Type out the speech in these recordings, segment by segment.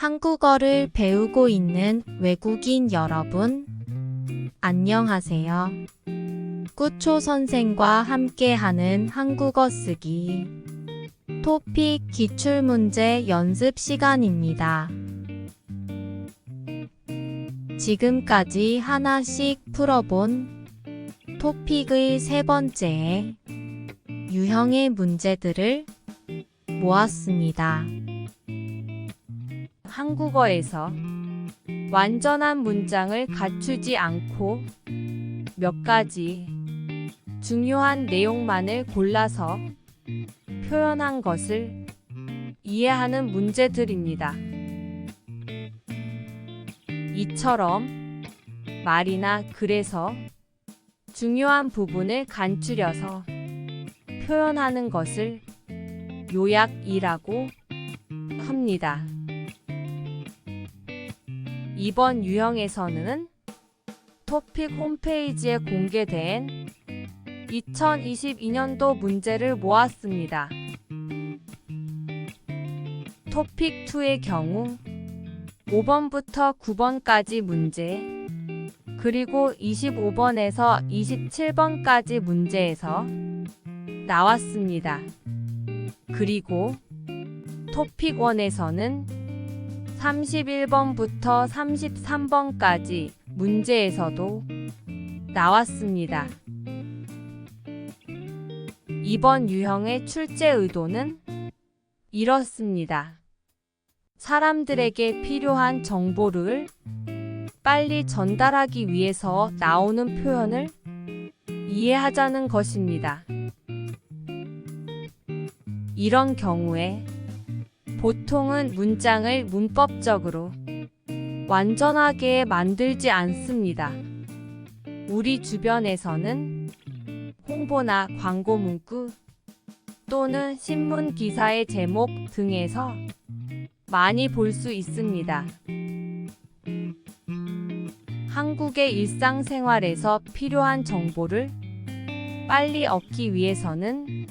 한국어를 배우고 있는 외국인 여러분, 안녕하세요. 꾸초 선생과 함께하는 한국어 쓰기 토픽 기출문제 연습 시간입니다. 지금까지 하나씩 풀어본 토픽의 세 번째 유형의 문제들을 모았습니다. 한국어에서 완전한 문장을 갖추지 않고 몇 가지 중요한 내용만을 골라서 표현한 것을 이해하는 문제들입니다. 이처럼 말이나 글에서 중요한 부분을 간추려서 표현하는 것을 요약이라고 합니다. 이번 유형에서는 토픽 홈페이지에 공개된 2022년도 문제를 모았습니다. 토픽 2의 경우 5번부터 9번까지 문제, 그리고 25번에서 27번까지 문제에서 나왔습니다. 그리고 토픽 1에서는 31번부터 33번까지 문제에서도 나왔습니다. 이번 유형의 출제 의도는 이렇습니다. 사람들에게 필요한 정보를 빨리 전달하기 위해서 나오는 표현을 이해하자는 것입니다. 이런 경우에 보통은 문장을 문법적으로 완전하게 만들지 않습니다. 우리 주변에서는 홍보나 광고 문구 또는 신문 기사의 제목 등에서 많이 볼 수 있습니다. 한국의 일상생활에서 필요한 정보를 빨리 얻기 위해서는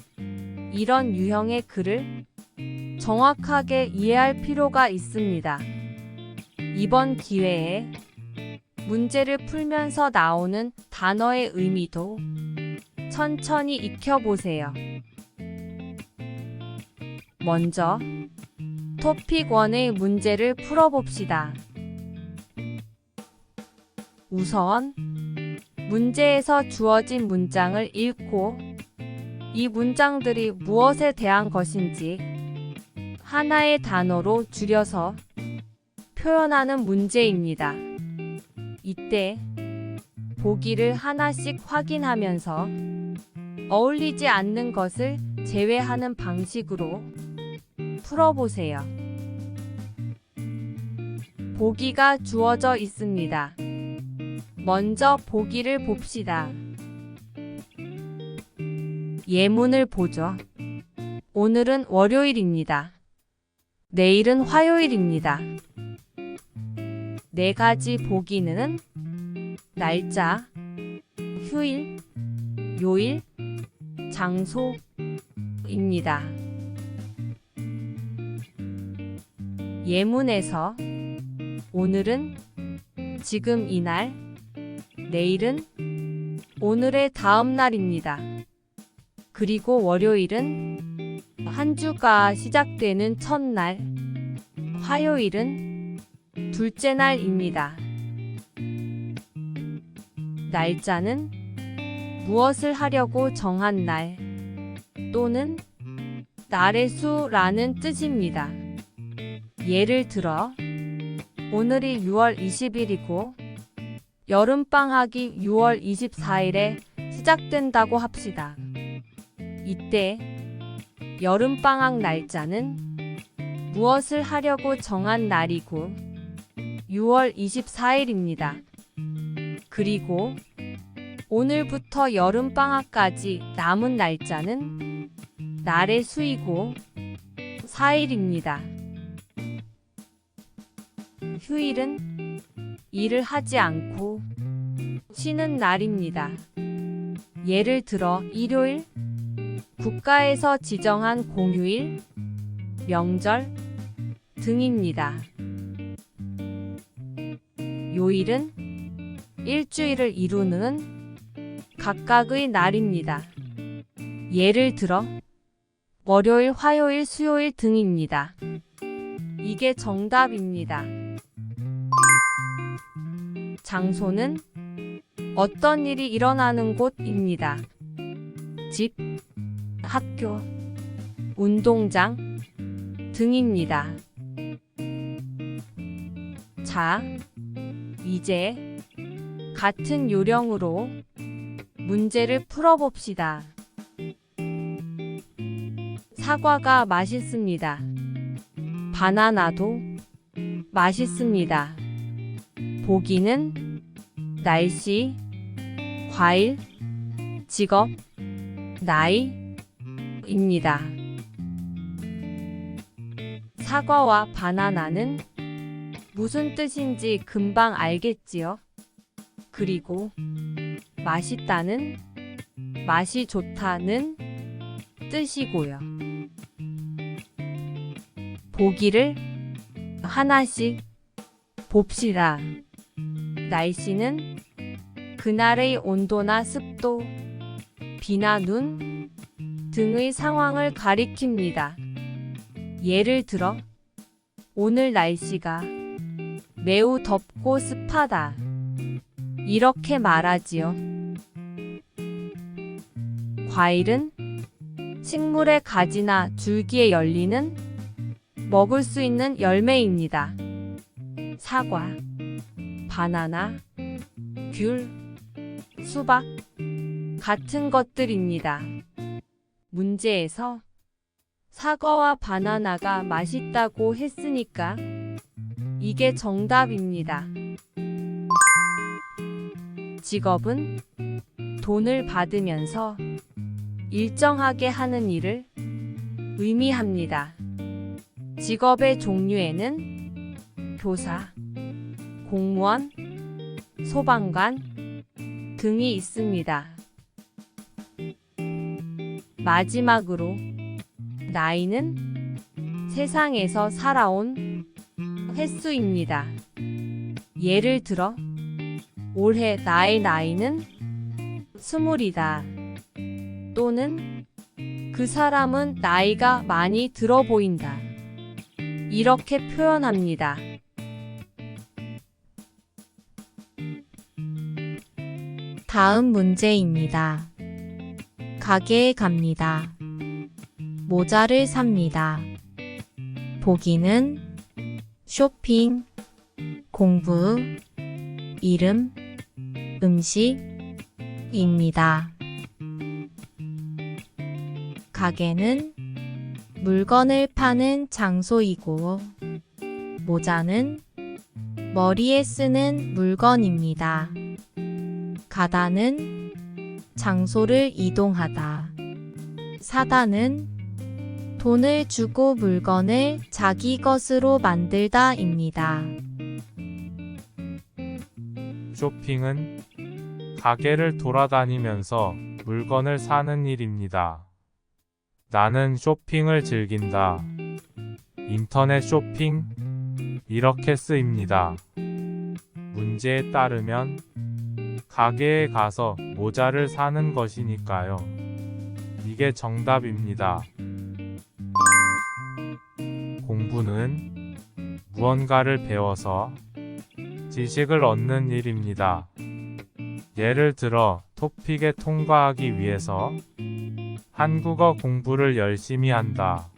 이런 유형의 글을 정확하게 이해할 필요가 있습니다. 이번 기회에 문제를 풀면서 나오는 단어의 의미도 천천히 익혀보세요. 먼저 토픽 1의 문제를 풀어봅시다. 우선 문제에서 주어진 문장을 읽고 이 문장들이 무엇에 대한 것인지 하나의 단어로 줄여서 표현하는 문제입니다. 이때 보기를 하나씩 확인하면서 어울리지 않는 것을 제외하는 방식으로 풀어보세요. 보기가 주어져 있습니다. 먼저 보기를 봅시다. 예문을 보죠. 오늘은 월요일입니다. 내일은 화요일입니다. 네 가지 보기는 날짜, 휴일, 요일, 장소입니다. 예문에서 오늘은 지금 이날, 내일은 오늘의 다음 날입니다. 그리고 월요일은 한 주가 시작되는 첫날, 화요일은 둘째 날입니다. 날짜는 무엇을 하려고 정한 날 또는 날의 수라는 뜻입니다. 예를 들어 오늘이 6월 20일이고 여름방학이 6월 24일에 시작된다고 합시다. 이때 여름방학 날짜는 무엇을 하려고 정한 날이고 6월 24일입니다. 그리고 오늘부터 여름방학까지 남은 날짜는 날의 수이고 4일입니다. 휴일은 일을 하지 않고 쉬는 날입니다. 예를 들어 일요일, 국가에서 지정한 공휴일, 명절 등입니다. 요일은 일주일을 이루는 각각의 날입니다. 예를 들어 월요일, 화요일, 수요일 등입니다. 이게 정답입니다. 장소는 어떤 일이 일어나는 곳입니다. 집, 학교, 운동장 등입니다. 자, 이제 같은 요령으로 문제를 풀어봅시다. 사과가 맛있습니다. 바나나도 맛있습니다. 보기는 날씨, 과일, 직업, 나이입니다. 사과와 바나나는 무슨 뜻인지 금방 알겠지요? 그리고 맛있다는, 맛이 좋다는 뜻이고요. 보기를 하나씩 봅시다. 날씨는 그날의 온도나 습도, 비나 눈 등의 상황을 가리킵니다. 예를 들어 오늘 날씨가 매우 덥고 습하다. 이렇게 말하지요. 과일은 식물의 가지나 줄기에 열리는 먹을 수 있는 열매입니다. 사과, 바나나, 귤, 수박 같은 것들입니다. 문제에서 사과와 바나나가 맛있다고 했으니까 이게 정답입니다. 직업은 돈을 받으면서 일정하게 하는 일을 의미합니다. 직업의 종류에는 교사, 공무원, 소방관 등이 있습니다. 마지막으로 나이는 세상에서 살아온 횟수입니다. 예를 들어 올해 나의 나이는 20이다. 또는 그 사람은 나이가 많이 들어 보인다. 이렇게 표현합니다. 다음 문제입니다. 가게에 갑니다. 모자를 삽니다. 보기는 쇼핑, 공부, 이름, 음식입니다. 가게는 물건을 파는 장소이고, 모자는 머리에 쓰는 물건입니다. 가다는 장소를 이동하다. 사다는 돈을 주고 물건을 자기 것으로 만들다입니다. 쇼핑은 가게를 돌아다니면서 물건을 사는 일입니다. 나는 쇼핑을 즐긴다. 인터넷 쇼핑 이렇게 쓰입니다. 문제에 따르면 가게에 가서 모자를 사는 것이니까요. 이게 정답입니다. 공부는 무언가를 배워서 지식을 얻는 일입니다. 예를 들어 토픽에 통과하기 위해서 한국어 공부를 열심히 한다.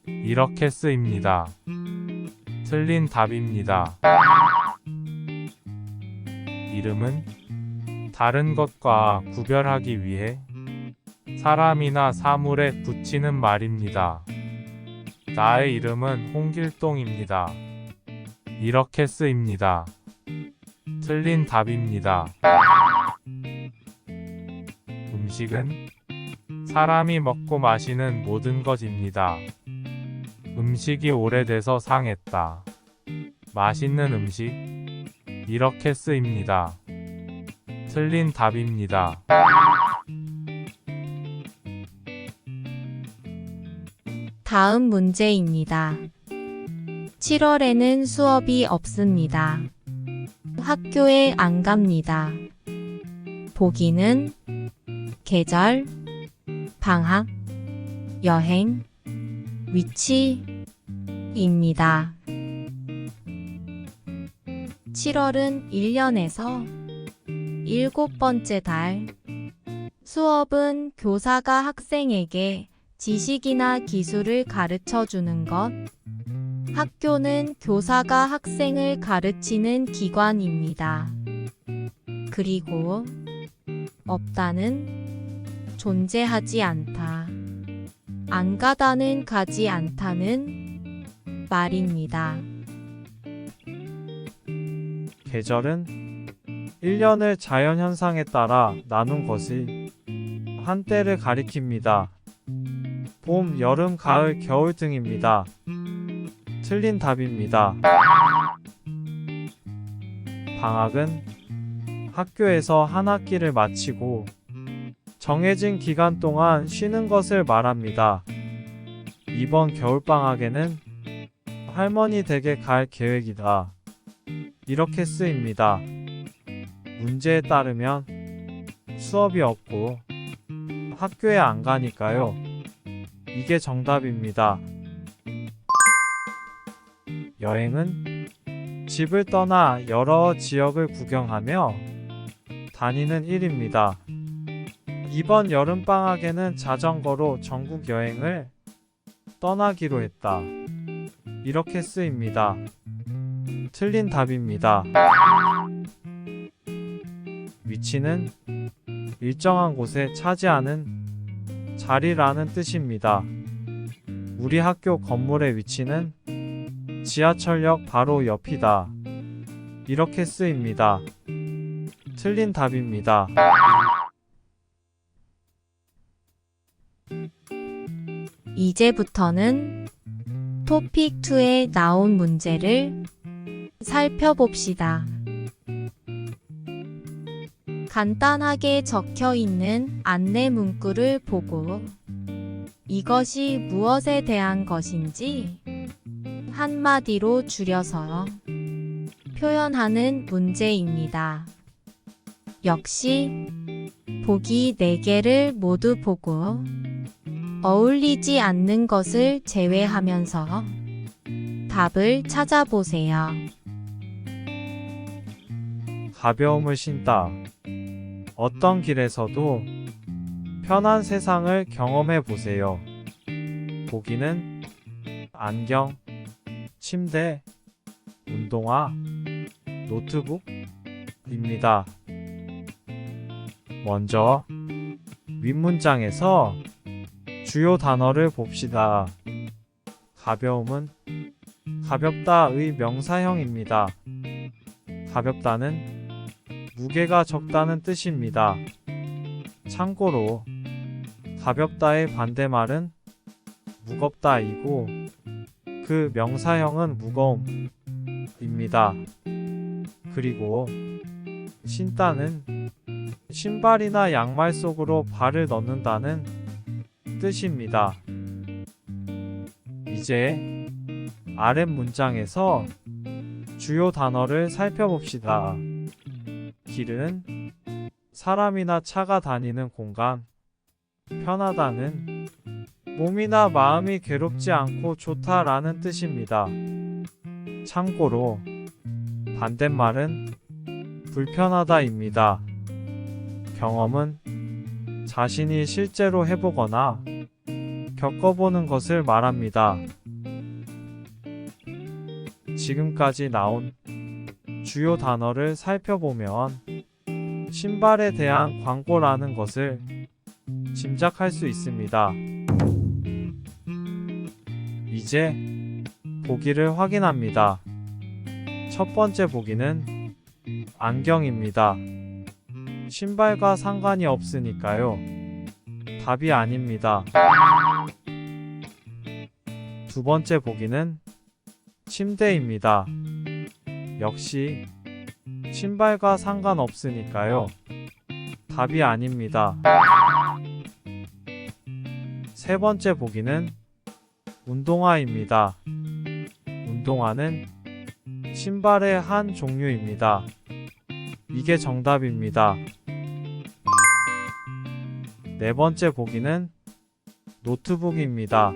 이렇게 쓰입니다. 틀린 답입니다. 이름은 다른 것과 구별하기 위해 사람이나 사물에 붙이는 말입니다. 나의 이름은 홍길동입니다. 이렇게 쓰입니다. 틀린 답입니다. 음식은 사람이 먹고 마시는 모든 것입니다. 음식이 오래돼서 상했다. 맛있는 음식 이렇게 쓰입니다. 틀린 답입니다. 다음 문제입니다. 7월에는 수업이 없습니다. 학교에 안 갑니다. 보기는 계절, 방학, 여행, 위치입니다. 7월은 1년에서 7번째 달. 수업은 교사가 학생에게 지식이나 기술을 가르쳐 주는 것. 학교는 교사가 학생을 가르치는 기관입니다. 그리고 없다는 존재하지 않다. 안 가다는 가지 않다는 말입니다. 계절은 1년을 자연현상에 따라 나눈 것이 한때를 가리킵니다. 봄, 여름, 가을, 겨울 등입니다. 틀린 답입니다. 방학은 학교에서 한 학기를 마치고 정해진 기간 동안 쉬는 것을 말합니다. 이번 겨울방학에는 할머니 댁에 갈 계획이다. 이렇게 쓰입니다. 문제에 따르면 수업이 없고 학교에 안 가니까요. 이게 정답입니다. 여행은 집을 떠나 여러 지역을 구경하며 다니는 일입니다. 이번 여름방학에는 자전거로 전국 여행을 떠나기로 했다. 이렇게 쓰입니다. 틀린 답입니다. 위치는 일정한 곳에 차지하는 자리라는 뜻입니다. 우리 학교 건물의 위치는 지하철역 바로 옆이다. 이렇게 쓰입니다. 틀린 답입니다. 이제부터는 토픽 2에 나온 문제를 살펴봅시다. 간단하게 적혀 있는 안내 문구를 보고 이것이 무엇에 대한 것인지 한마디로 줄여서 표현하는 문제입니다. 역시 보기 4개를 모두 보고 어울리지 않는 것을 제외하면서 답을 찾아보세요. 가벼움을 신다. 어떤 길에서도 편한 세상을 경험해 보세요. 보기는 안경, 침대, 운동화, 노트북입니다. 먼저 윗문장에서 주요 단어를 봅시다. 가벼움은 가볍다의 명사형입니다. 가볍다는 무게가 적다는 뜻입니다. 참고로 가볍다의 반대말은 무겁다이고 그 명사형은 무거움입니다. 그리고 신다는 신발이나 양말 속으로 발을 넣는다는 뜻입니다. 이제 아랫 문장에서 주요 단어를 살펴봅시다. 길은 사람이나 차가 다니는 공간. 편하다는 몸이나 마음이 괴롭지 않고 좋다라는 뜻입니다. 참고로 반대말은 불편하다입니다. 경험은 자신이 실제로 해보거나 겪어보는 것을 말합니다. 지금까지 나온 주요 단어를 살펴보면 신발에 대한 광고라는 것을 짐작할 수 있습니다. 이제 보기를 확인합니다. 첫 번째 보기는 안경입니다. 신발과 상관이 없으니까요. 답이 아닙니다. 두 번째 보기는 침대입니다. 역시 신발과 상관없으니까요. 답이 아닙니다. 세 번째 보기는 운동화입니다. 운동화는 신발의 한 종류입니다. 이게 정답입니다. 네 번째 보기는 노트북입니다.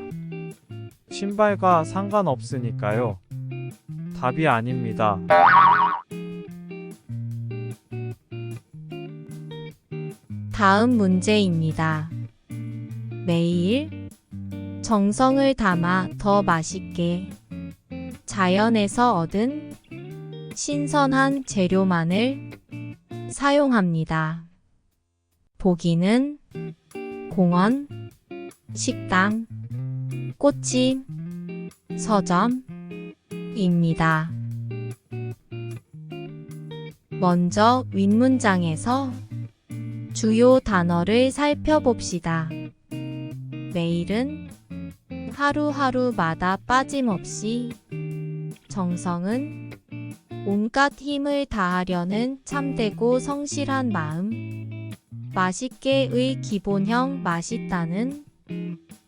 신발과 상관없으니까요. 답이 아닙니다. 다음 문제입니다. 매일 정성을 담아 더 맛있게 자연에서 얻은 신선한 재료만을 사용합니다. 보기는 공원, 식당, 꽃집, 서점입니다. 먼저 윗문장에서 주요 단어를 살펴봅시다. 매일은 하루하루마다 빠짐없이, 정성은 온갖 힘을 다하려는 참되고 성실한 마음, 맛있게의 기본형 맛있다는,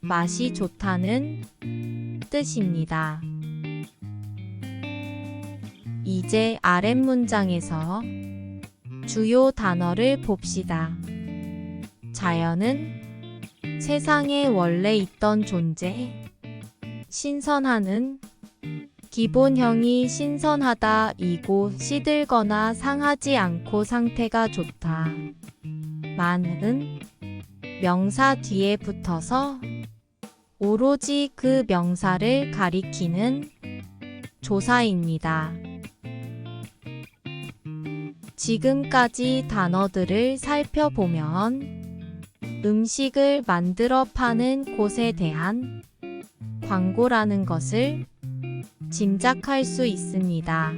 맛이 좋다는 뜻입니다. 이제 아랫문장에서 주요 단어를 봅시다. 자연은 세상에 원래 있던 존재, 신선하는 기본형이 신선하다 이고 시들거나 상하지 않고 상태가 좋다. 만은 명사 뒤에 붙어서 오로지 그 명사를 가리키는 조사입니다. 지금까지 단어들을 살펴보면 음식을 만들어 파는 곳에 대한 광고라는 것을 짐작할 수 있습니다.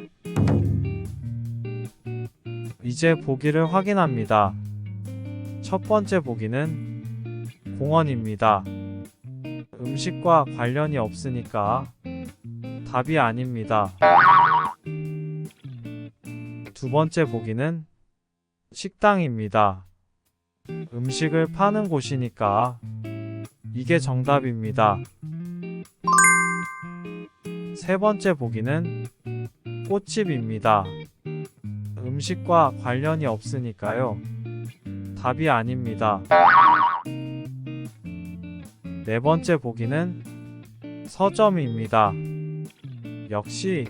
이제 보기를 확인합니다. 첫 번째 보기는 공원입니다. 음식과 관련이 없으니까 답이 아닙니다. 두 번째 보기는 식당입니다. 음식을 파는 곳이니까 이게 정답입니다. 세 번째 보기는 꽃집입니다. 음식과 관련이 없으니까요. 답이 아닙니다. 네 번째 보기는 서점입니다. 역시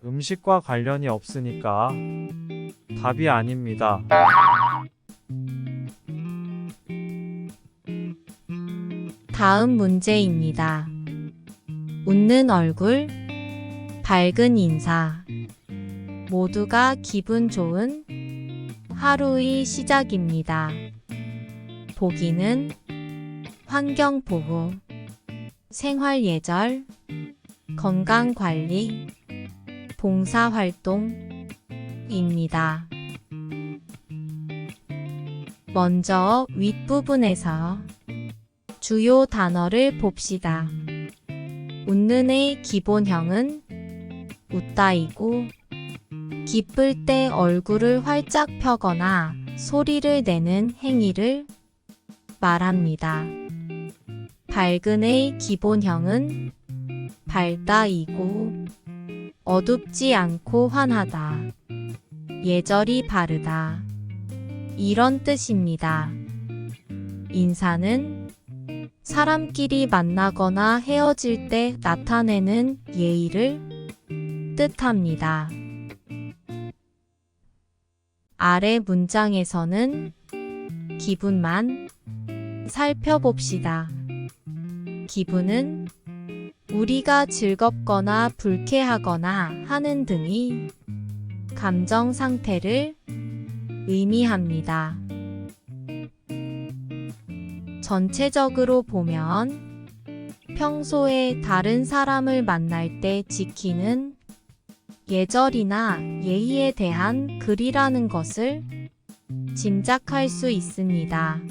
음식과 관련이 없으니까 답이 아닙니다. 다음 문제입니다. 웃는 얼굴, 밝은 인사. 모두가 기분 좋은 하루의 시작입니다. 보기는 환경보호, 생활예절, 건강관리, 봉사활동입니다. 먼저 윗부분에서 주요 단어를 봅시다. 웃는의 기본형은 웃다이고, 기쁠 때 얼굴을 활짝 펴거나 소리를 내는 행위를 말합니다. 밝은의 기본형은 밝다이고, 어둡지 않고 환하다, 예절이 바르다, 이런 뜻입니다. 인사는 사람끼리 만나거나 헤어질 때 나타내는 예의를 뜻합니다. 아래 문장에서는 기분만 살펴봅시다. 기분은 우리가 즐겁거나 불쾌하거나 하는 등의 감정 상태를 의미합니다. 전체적으로 보면 평소에 다른 사람을 만날 때 지키는 예절이나 예의에 대한 글이라는 것을 짐작할 수 있습니다.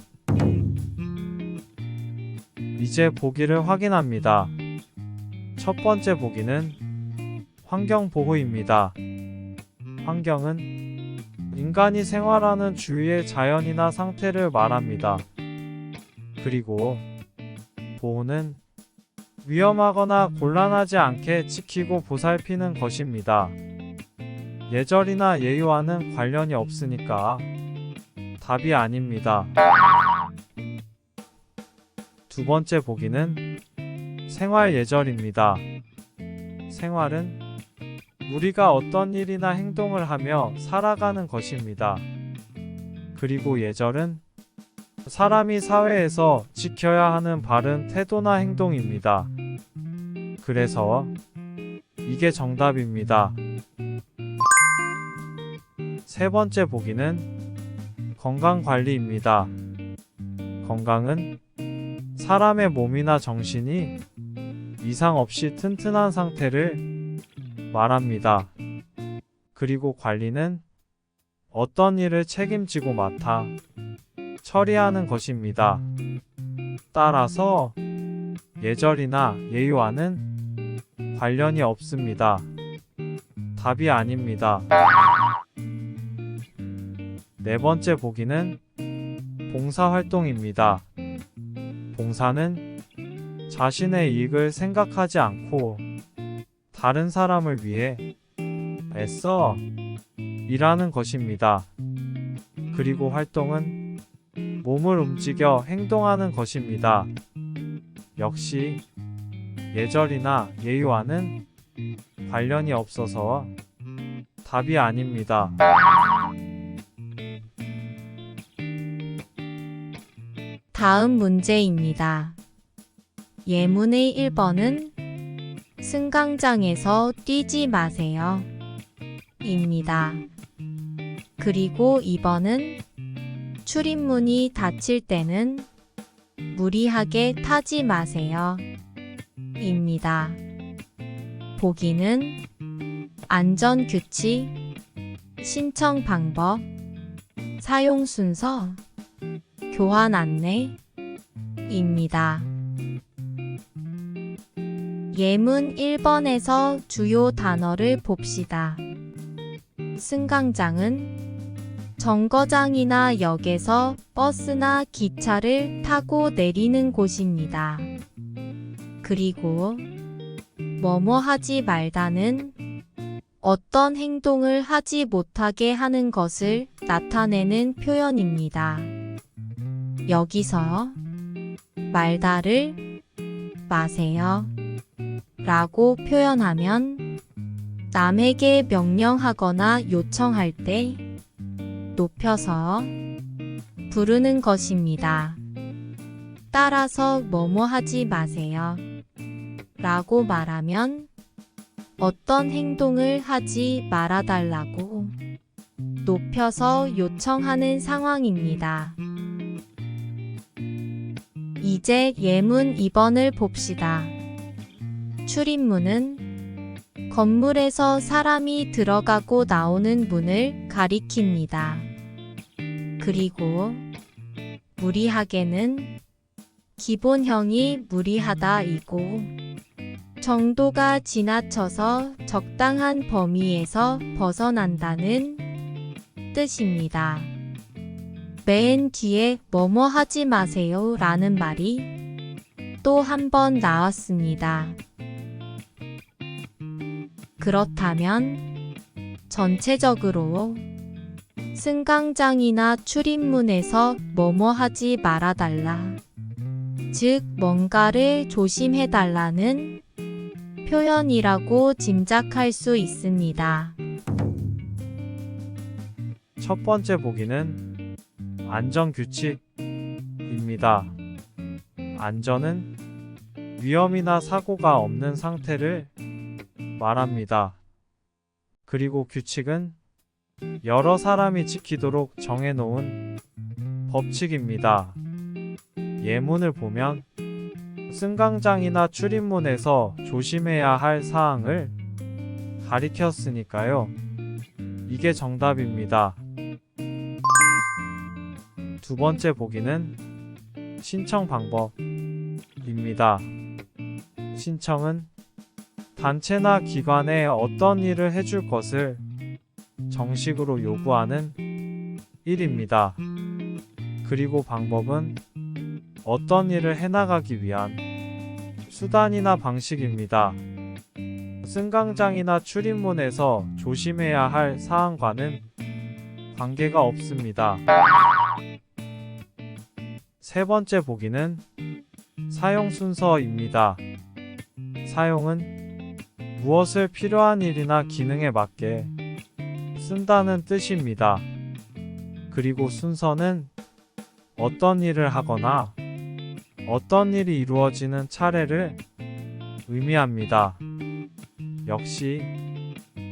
이제 보기를 확인합니다. 첫 번째 보기는 환경보호입니다. 환경은 인간이 생활하는 주위의 자연이나 상태를 말합니다. 그리고 보호는 위험하거나 곤란하지 않게 지키고 보살피는 것입니다. 예절이나 예의와는 관련이 없으니까 답이 아닙니다. 두 번째 보기는 생활 예절입니다. 생활은 우리가 어떤 일이나 행동을 하며 살아가는 것입니다. 그리고 예절은 사람이 사회에서 지켜야 하는 바른 태도나 행동입니다. 그래서 이게 정답입니다. 세 번째 보기는 건강관리입니다. 건강은 사람의 몸이나 정신이 이상 없이 튼튼한 상태를 말합니다. 그리고 관리는 어떤 일을 책임지고 맡아 처리하는 것입니다. 따라서 예절이나 예의와는 관련이 없습니다. 답이 아닙니다. 네 번째 보기는 봉사활동입니다. 봉사는 자신의 이익을 생각하지 않고 다른 사람을 위해 애써 일하는 것입니다. 그리고 활동은 몸을 움직여 행동하는 것입니다. 역시 예절이나 예의와는 관련이 없어서 답이 아닙니다. 다음 문제입니다. 예문의 1번은 승강장에서 뛰지 마세요. 입니다. 그리고 2번은 출입문이 닫힐 때는 무리하게 타지 마세요. 입니다. 보기는 안전규칙, 신청 방법, 사용 순서, 교환 안내입니다. 예문 1번에서 주요 단어를 봅시다. 승강장은 정거장이나 역에서 버스나 기차를 타고 내리는 곳입니다. 그리고 뭐뭐 하지 말다는 어떤 행동을 하지 못하게 하는 것을 나타내는 표현입니다. 여기서 말다를 마세요 라고 표현하면 남에게 명령하거나 요청할 때 높여서 부르는 것입니다. 따라서 뭐뭐 하지 마세요 라고 말하면 어떤 행동을 하지 말아달라고 높여서 요청하는 상황입니다. 이제 예문 2번을 봅시다. 출입문은 건물에서 사람이 들어가고 나오는 문을 가리킵니다. 그리고 무리하게는 기본형이 무리하다이고 정도가 지나쳐서 적당한 범위에서 벗어난다는 뜻입니다. 맨 뒤에 뭐뭐 하지 마세요 라는 말이 또 한 번 나왔습니다. 그렇다면 전체적으로 승강장이나 출입문에서 뭐뭐 하지 말아달라, 즉 뭔가를 조심해달라는 표현이라고 짐작할 수 있습니다. 첫 번째 보기는 안전규칙입니다. 안전은 위험이나 사고가 없는 상태를 말합니다. 그리고 규칙은 여러 사람이 지키도록 정해놓은 법칙입니다. 예문을 보면 승강장이나 출입문에서 조심해야 할 사항을 가리켰으니까요. 이게 정답입니다. 두 번째 보기는 신청 방법입니다. 신청은 단체나 기관에 어떤 일을 해줄 것을 정식으로 요구하는 일입니다. 그리고 방법은 어떤 일을 해나가기 위한 수단이나 방식입니다. 승강장이나 출입문에서 조심해야 할 사항과는 관계가 없습니다. 세 번째 보기는 사용 순서입니다. 사용은 무엇을 필요한 일이나 기능에 맞게 쓴다는 뜻입니다. 그리고 순서는 어떤 일을 하거나 어떤 일이 이루어지는 차례를 의미합니다. 역시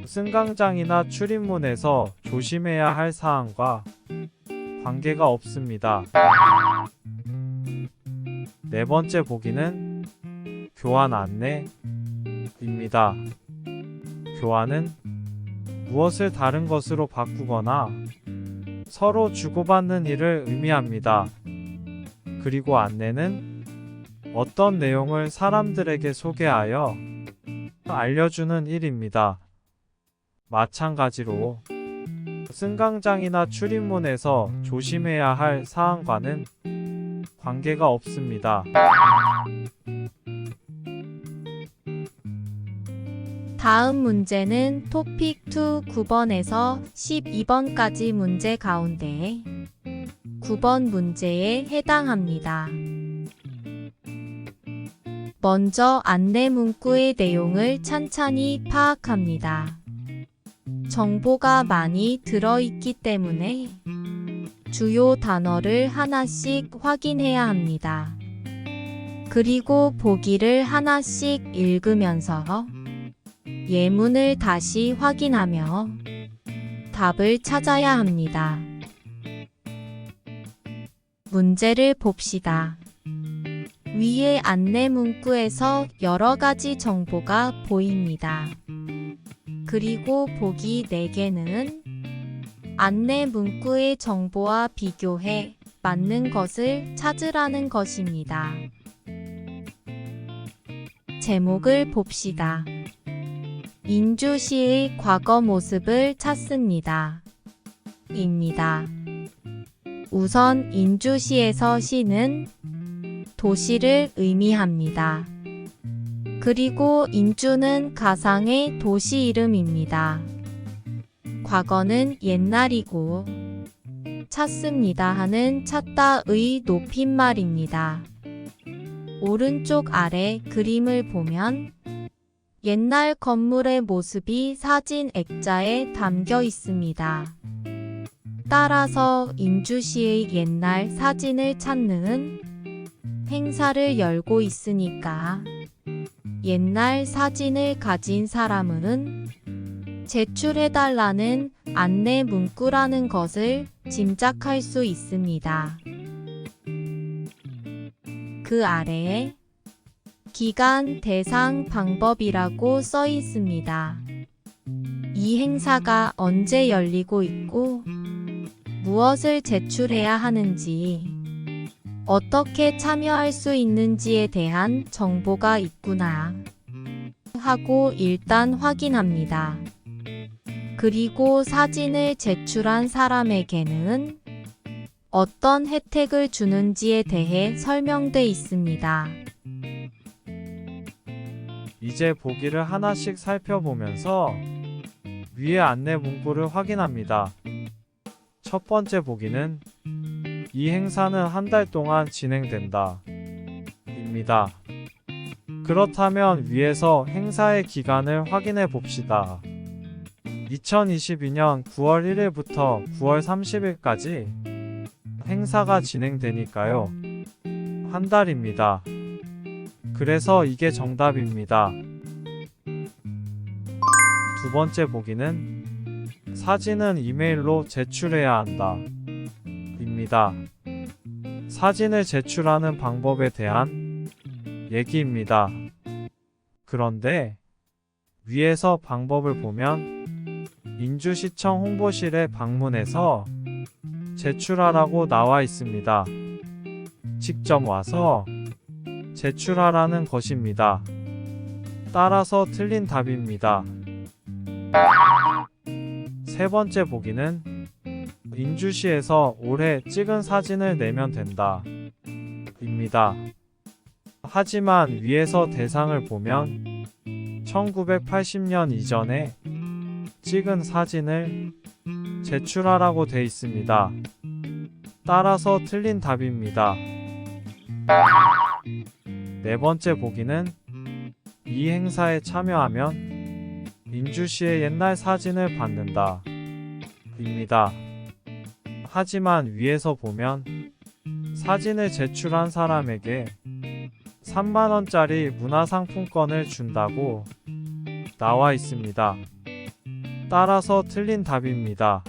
승강장이나 출입문에서 조심해야 할 사항과 관계가 없습니다. 네 번째 보기는 교환 안내입니다. 교환은 무엇을 다른 것으로 바꾸거나 서로 주고받는 일을 의미합니다. 그리고 안내는 어떤 내용을 사람들에게 소개하여 알려주는 일입니다. 마찬가지로 승강장이나 출입문에서 조심해야 할 사항과는 관계가 없습니다. 다음 문제는 토픽 2 9번에서 12번까지 문제 가운데 9번 문제에 해당합니다. 먼저 안내 문구의 내용을 찬찬히 파악합니다. 정보가 많이 들어있기 때문에 주요 단어를 하나씩 확인해야 합니다. 그리고 보기를 하나씩 읽으면서 예문을 다시 확인하며 답을 찾아야 합니다. 문제를 봅시다. 위의 안내 문구에서 여러 가지 정보가 보입니다. 그리고 보기 4개는 안내 문구의 정보와 비교해 맞는 것을 찾으라는 것입니다. 제목을 봅시다. 인주시의 과거 모습을 찾습니다. 입니다. 우선 인주시에서 시는 도시를 의미합니다. 그리고 인주는 가상의 도시 이름입니다. 과거는 옛날이고 찾습니다 하는 찾다의 높임말입니다. 오른쪽 아래 그림을 보면 옛날 건물의 모습이 사진 액자에 담겨 있습니다. 따라서 인주시의 옛날 사진을 찾는 행사를 열고 있으니까 옛날 사진을 가진 사람은 제출해달라는 안내 문구라는 것을 짐작할 수 있습니다. 그 아래에 기간, 대상, 방법이라고 써 있습니다. 이 행사가 언제 열리고 있고 무엇을 제출해야 하는지 어떻게 참여할 수 있는지에 대한 정보가 있구나 하고 일단 확인합니다. 그리고 사진을 제출한 사람에게는 어떤 혜택을 주는지에 대해 설명돼 있습니다. 이제 보기를 하나씩 살펴보면서 위의 안내 문구를 확인합니다. 첫 번째 보기는 이 행사는 한 달 동안 진행된다 입니다. 그렇다면 위에서 행사의 기간을 확인해 봅시다. 2022년 9월 1일부터 9월 30일까지 행사가 진행되니까요. 한 달입니다. 그래서 이게 정답입니다. 두 번째 보기는 사진은 이메일로 제출해야 한다 입니다. 사진을 제출하는 방법에 대한 얘기입니다. 그런데 위에서 방법을 보면 인주시청 홍보실에 방문해서 제출하라고 나와 있습니다. 직접 와서 제출하라는 것입니다. 따라서 틀린 답입니다. 세 번째 보기는 인주시에서 올해 찍은 사진을 내면 된다 입니다. 하지만 위에서 대상을 보면 1980년 이전에 찍은 사진을 제출하라고 돼 있습니다. 따라서 틀린 답입니다. 네 번째 보기는 이 행사에 참여하면 인주시의 옛날 사진을 받는다 입니다. 하지만 위에서 보면 사진을 제출한 사람에게 3만원짜리 문화상품권을 준다고 나와 있습니다. 따라서 틀린 답입니다.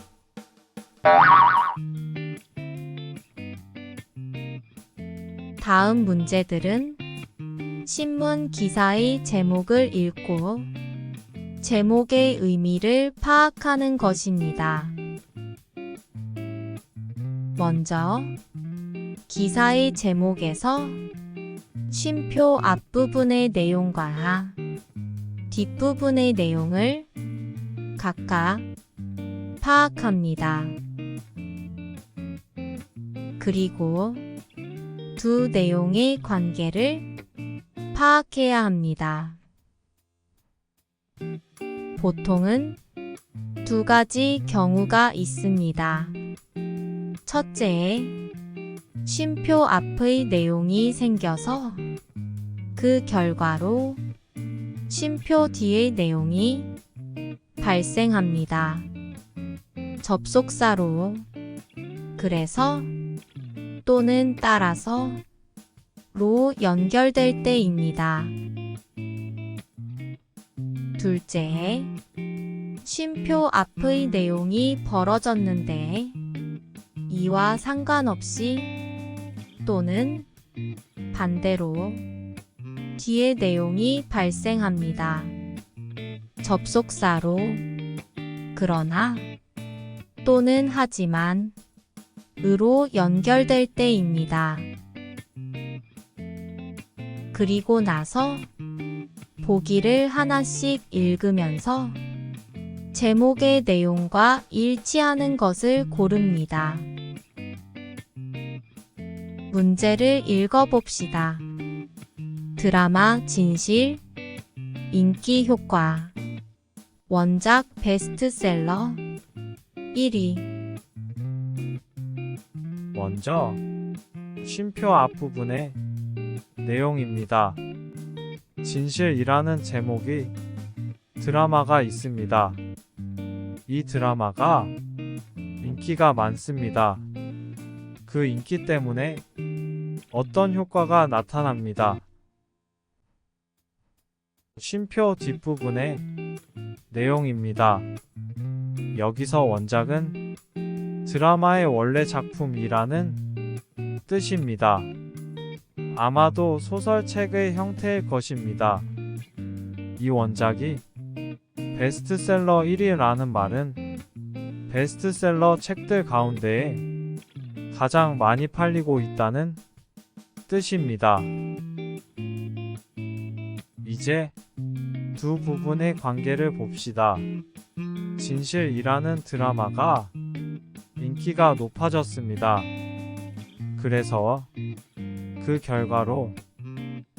다음 문제들은 신문 기사의 제목을 읽고 제목의 의미를 파악하는 것입니다. 먼저 기사의 제목에서 쉼표 앞부분의 내용과 뒷부분의 내용을 각각 파악합니다. 그리고 두 내용의 관계를 파악해야 합니다. 보통은 두 가지 경우가 있습니다. 첫째, 쉼표 앞의 내용이 생겨서 그 결과로 쉼표 뒤의 내용이 발생합니다. 접속사로 그래서 또는 따라서 로 연결될 때입니다. 둘째, 쉼표 앞의 내용이 벌어졌는데 이와 상관없이 또는 반대로 뒤의 내용이 발생합니다. 접속사로 그러나 또는 하지만 으로 연결될 때입니다. 그리고 나서 보기를 하나씩 읽으면서 제목의 내용과 일치하는 것을 고릅니다. 문제를 읽어봅시다. 드라마 진실, 인기 효과, 원작 베스트셀러 1위. 먼저 쉼표 앞부분의 내용입니다. 진실이라는 제목의 드라마가 있습니다. 이 드라마가 인기가 많습니다. 그 인기 때문에 어떤 효과가 나타납니다. 쉼표 뒷부분의 내용입니다. 여기서 원작은 드라마의 원래 작품이라는 뜻입니다. 아마도 소설책의 형태일 것입니다. 이 원작이 베스트셀러 1위라는 말은 베스트셀러 책들 가운데에 가장 많이 팔리고 있다는 뜻입니다. 이제 두 부분의 관계를 봅시다. 진실이라는 드라마가 인기가 높아졌습니다. 그래서 그 결과로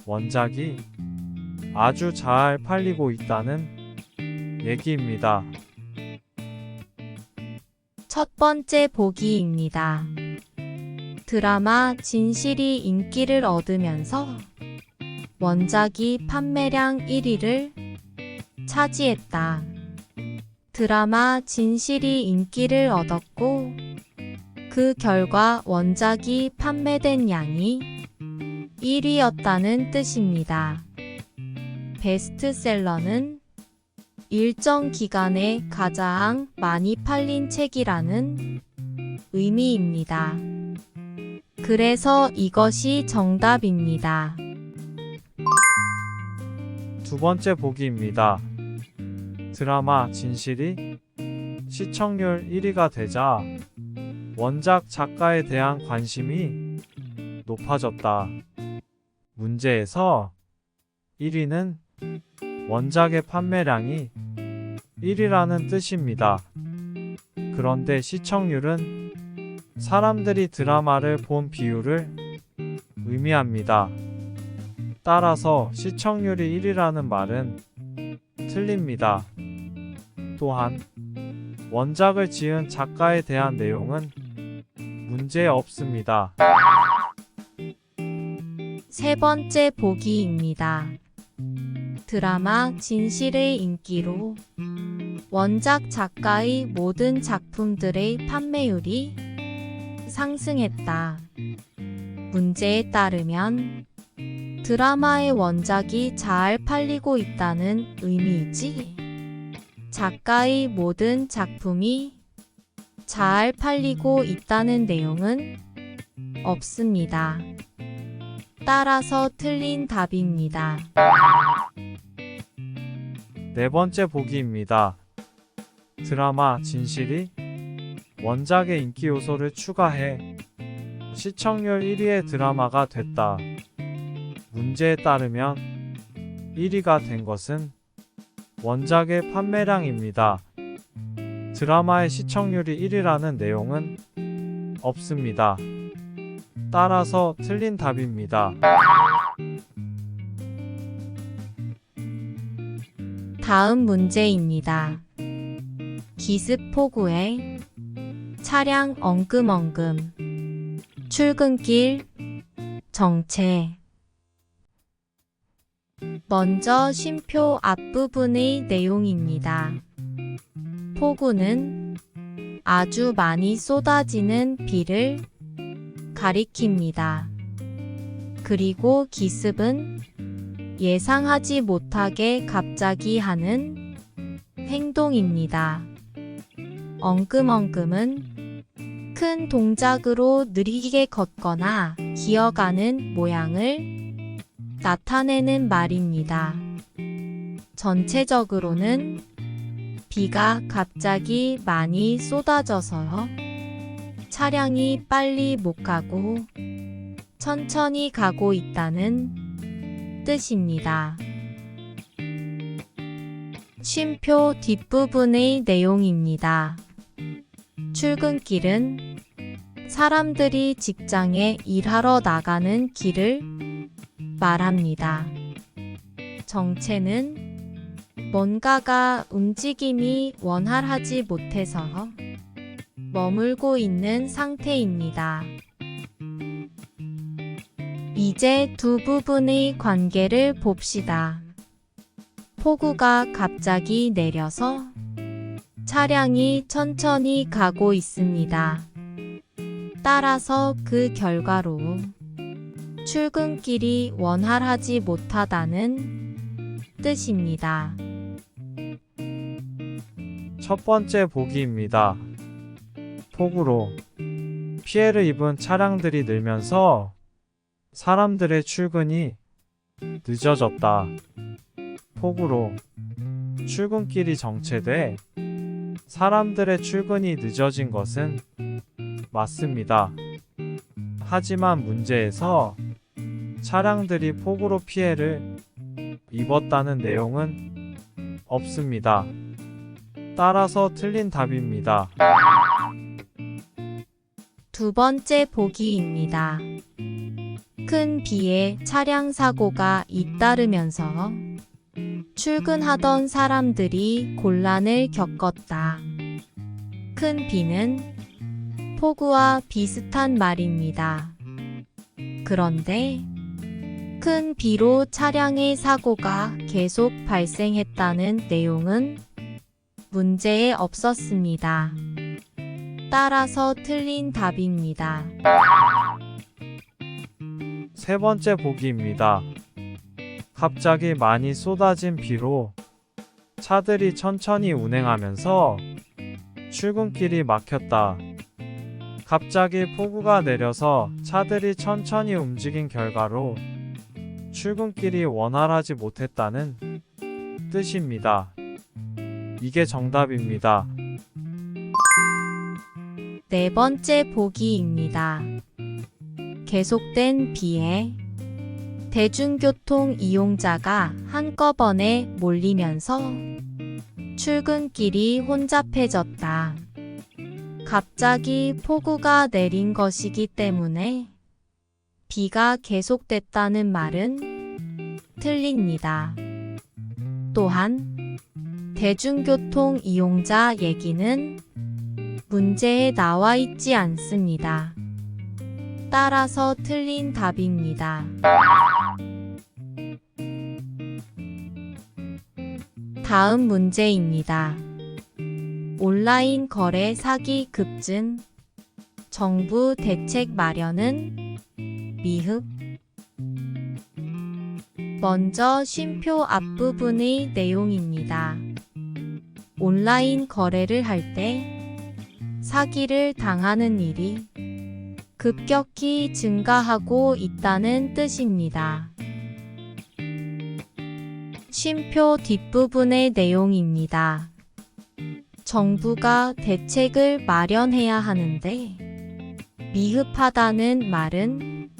원작이 아주 잘 팔리고 있다는 얘기입니다. 첫 번째 보기입니다. 드라마 진실이 인기를 얻으면서 원작이 판매량 1위를 차지했다. 드라마 진실이 인기를 얻었고 그 결과 원작이 판매된 양이 1위였다는 뜻입니다. 베스트셀러는 일정 기간에 가장 많이 팔린 책이라는 의미입니다. 그래서 이것이 정답입니다. 두 번째 보기입니다. 드라마 진실이 시청률 1위가 되자 원작 작가에 대한 관심이 높아졌다. 문제에서 1위는 원작의 판매량이 1위라는 뜻입니다. 그런데 시청률은 사람들이 드라마를 본 비율을 의미합니다. 따라서 시청률이 1위라는 말은 틀립니다. 또한 원작을 지은 작가에 대한 내용은 문제 없습니다. 세 번째 보기입니다. 드라마 진실의 인기로 원작 작가의 모든 작품들의 판매율이 상승했다. 문제에 따르면 드라마의 원작이 잘 팔리고 있다는 의미이지, 작가의 모든 작품이 잘 팔리고 있다는 내용은 없습니다. 따라서 틀린 답입니다. 네 번째 보기입니다. 드라마 진실이 원작의 인기 요소를 추가해 시청률 1위의 드라마가 됐다. 문제에 따르면 1위가 된 것은 원작의 판매량입니다. 드라마의 시청률이 1위라는 내용은 없습니다. 따라서 틀린 답입니다. 다음 문제입니다. 기습포구에 차량 엉금엉금, 출근길, 정체. 먼저 쉼표 앞부분의 내용입니다. 포구는 아주 많이 쏟아지는 비를 가리킵니다. 그리고 기습은 예상하지 못하게 갑자기 하는 행동입니다. 엉금엉금은 큰 동작으로 느리게 걷거나 기어가는 모양을 나타내는 말입니다. 전체적으로는 비가 갑자기 많이 쏟아져서요, 차량이 빨리 못 가고 천천히 가고 있다는 뜻입니다. 쉼표 뒷부분의 내용입니다. 출근길은 사람들이 직장에 일하러 나가는 길을 말합니다. 정체는 뭔가가 움직임이 원활하지 못해서 머물고 있는 상태입니다. 이제 두 부분의 관계를 봅시다. 폭우가 갑자기 내려서 차량이 천천히 가고 있습니다. 따라서 그 결과로 출근길이 원활하지 못하다는 뜻입니다. 첫 번째 보기입니다. 폭우로 피해를 입은 차량들이 늘면서 사람들의 출근이 늦어졌다. 폭우로 출근길이 정체돼 사람들의 출근이 늦어진 것은 맞습니다. 하지만 문제에서 차량들이 폭우로 피해를 입었다는 내용은 없습니다. 따라서 틀린 답입니다. 두 번째 보기입니다. 큰 비에 차량 사고가 잇따르면서 출근하던 사람들이 곤란을 겪었다. 큰 비는 폭우와 비슷한 말입니다. 그런데 큰 비로 차량의 사고가 계속 발생했다는 내용은 문제에 없었습니다. 따라서 틀린 답입니다. 세 번째 보기입니다. 갑자기 많이 쏟아진 비로 차들이 천천히 운행하면서 출근길이 막혔다. 갑자기 폭우가 내려서 차들이 천천히 움직인 결과로 출근길이 원활하지 못했다는 뜻입니다. 이게 정답입니다. 네 번째 보기입니다. 계속된 비에 대중교통 이용자가 한꺼번에 몰리면서 출근길이 혼잡해졌다. 갑자기 폭우가 내린 것이기 때문에 비가 계속됐다는 말은 틀립니다. 또한 대중교통 이용자 얘기는 문제에 나와 있지 않습니다. 따라서 틀린 답입니다. 다음 문제입니다. 온라인 거래 사기 급증. 정부 대책 마련은 미흡. 먼저 쉼표 앞부분의 내용입니다. 온라인 거래를 할 때 사기를 당하는 일이 급격히 증가하고 있다는 뜻입니다. 쉼표 뒷부분의 내용입니다. 정부가 대책을 마련해야 하는데 미흡하다는 말은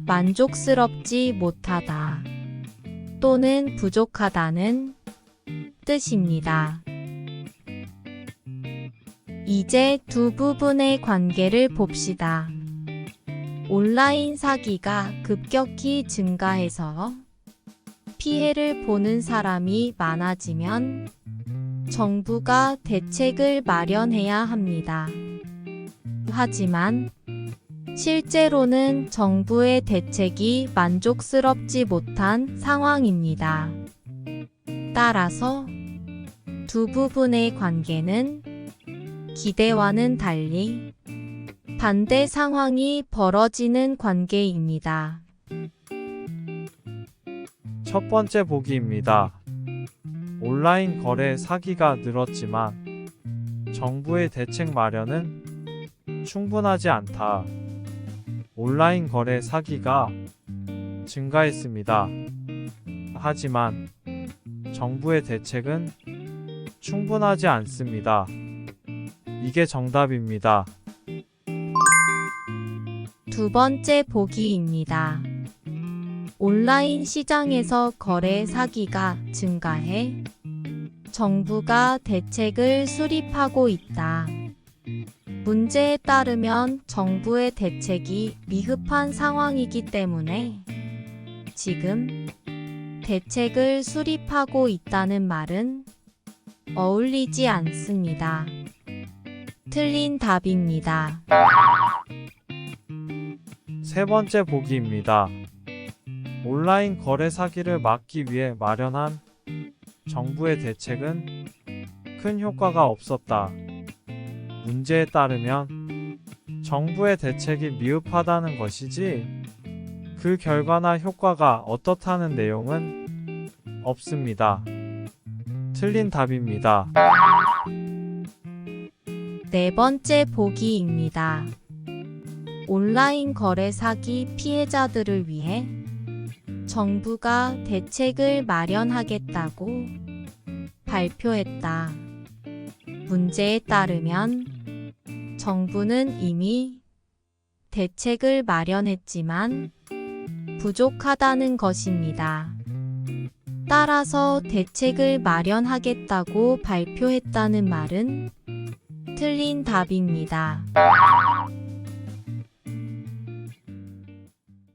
만족스럽지 못하다 또는 부족하다는 뜻입니다. 이제 두 부분의 관계를 봅시다. 온라인 사기가 급격히 증가해서 피해를 보는 사람이 많아지면 정부가 대책을 마련해야 합니다. 하지만 실제로는 정부의 대책이 만족스럽지 못한 상황입니다. 따라서 두 부분의 관계는 기대와는 달리 반대 상황이 벌어지는 관계입니다. 첫 번째 보기입니다. 온라인 거래 사기가 늘었지만 정부의 대책 마련은 충분하지 않다. 온라인 거래 사기가 증가했습니다. 하지만 정부의 대책은 충분하지 않습니다. 이게 정답입니다. 두 번째 보기입니다. 온라인 시장에서 거래 사기가 증가해 정부가 대책을 수립하고 있다. 문제에 따르면 정부의 대책이 미흡한 상황이기 때문에 지금 대책을 수립하고 있다는 말은 어울리지 않습니다. 틀린 답입니다. 세 번째 보기입니다. 온라인 거래 사기를 막기 위해 마련한 정부의 대책은 큰 효과가 없었다. 문제에 따르면 정부의 대책이 미흡하다는 것이지 그 결과나 효과가 어떻다는 내용은 없습니다. 틀린 답입니다. 네 번째 보기입니다. 온라인 거래 사기 피해자들을 위해 정부가 대책을 마련하겠다고 발표했다. 문제에 따르면 정부는 이미 대책을 마련했지만 부족하다는 것입니다. 따라서 대책을 마련하겠다고 발표했다는 말은 틀린 답입니다.